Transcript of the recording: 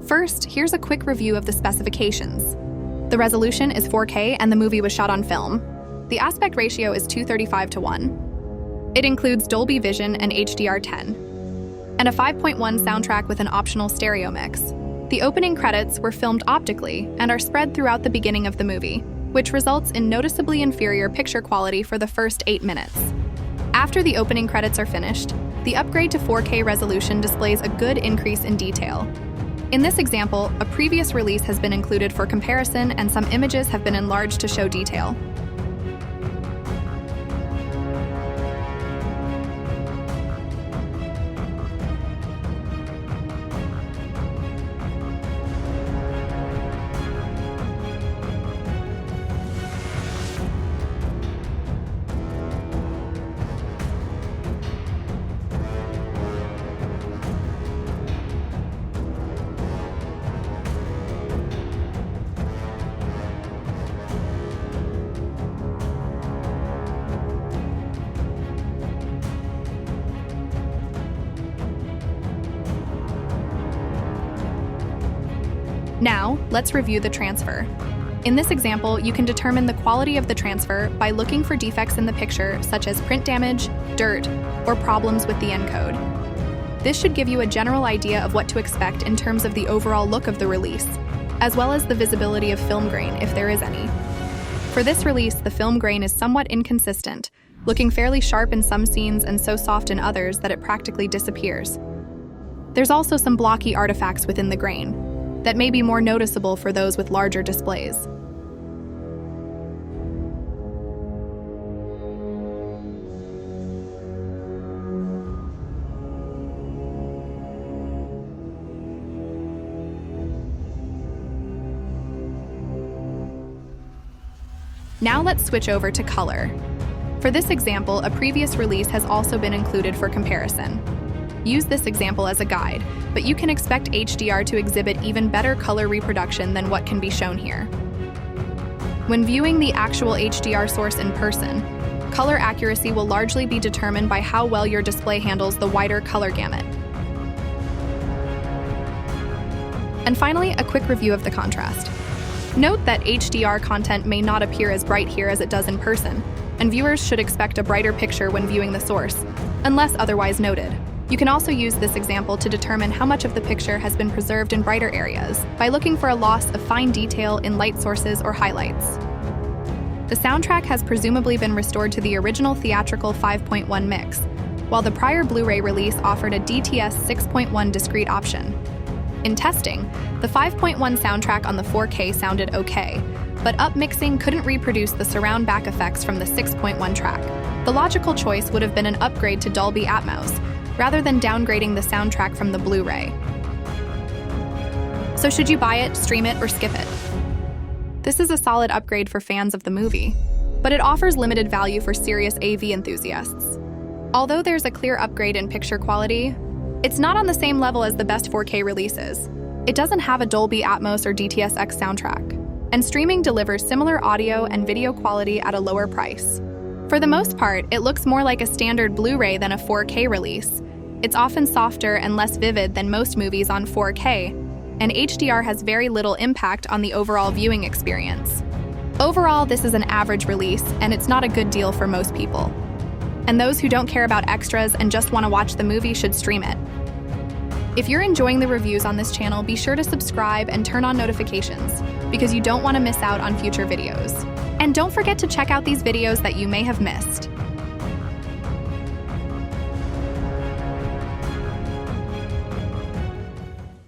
First, here's a quick review of the specifications. The resolution is 4K and the movie was shot on film. The aspect ratio is 2:35:1. It includes Dolby Vision and HDR10, and a 5.1 soundtrack with an optional stereo mix. The opening credits were filmed optically and are spread throughout the beginning of the movie, which results in noticeably inferior picture quality for the first 8 minutes. After the opening credits are finished, the upgrade to 4K resolution displays a good increase in detail. In this example, a previous release has been included for comparison and some images have been enlarged to show detail. Now, let's review the transfer. In this example, you can determine the quality of the transfer by looking for defects in the picture, such as print damage, dirt, or problems with the encode. This should give you a general idea of what to expect in terms of the overall look of the release, as well as the visibility of film grain, if there is any. For this release, the film grain is somewhat inconsistent, looking fairly sharp in some scenes and so soft in others that it practically disappears. There's also some blocky artifacts within the grain that may be more noticeable for those with larger displays. Now let's switch over to color. For this example, a previous release has also been included for comparison. Use this example as a guide, but you can expect HDR to exhibit even better color reproduction than what can be shown here. When viewing the actual HDR source in person, color accuracy will largely be determined by how well your display handles the wider color gamut. And finally, a quick review of the contrast. Note that HDR content may not appear as bright here as it does in person, and viewers should expect a brighter picture when viewing the source, unless otherwise noted. You can also use this example to determine how much of the picture has been preserved in brighter areas by looking for a loss of fine detail in light sources or highlights. The soundtrack has presumably been restored to the original theatrical 5.1 mix, while the prior Blu-ray release offered a DTS 6.1 discrete option. In testing, the 5.1 soundtrack on the 4K sounded okay, but upmixing couldn't reproduce the surround back effects from the 6.1 track. The logical choice would have been an upgrade to Dolby Atmos, rather than downgrading the soundtrack from the Blu-ray. So should you buy it, stream it, or skip it? This is a solid upgrade for fans of the movie, but it offers limited value for serious AV enthusiasts. Although there's a clear upgrade in picture quality, it's not on the same level as the best 4K releases. It doesn't have a Dolby Atmos or DTS:X soundtrack, and streaming delivers similar audio and video quality at a lower price. For the most part, it looks more like a standard Blu-ray than a 4K release. It's often softer and less vivid than most movies on 4K, and HDR has very little impact on the overall viewing experience. Overall, this is an average release, and it's not a good deal for most people. And those who don't care about extras and just want to watch the movie should stream it. If you're enjoying the reviews on this channel, be sure to subscribe and turn on notifications, because you don't want to miss out on future videos. And don't forget to check out these videos that you may have missed.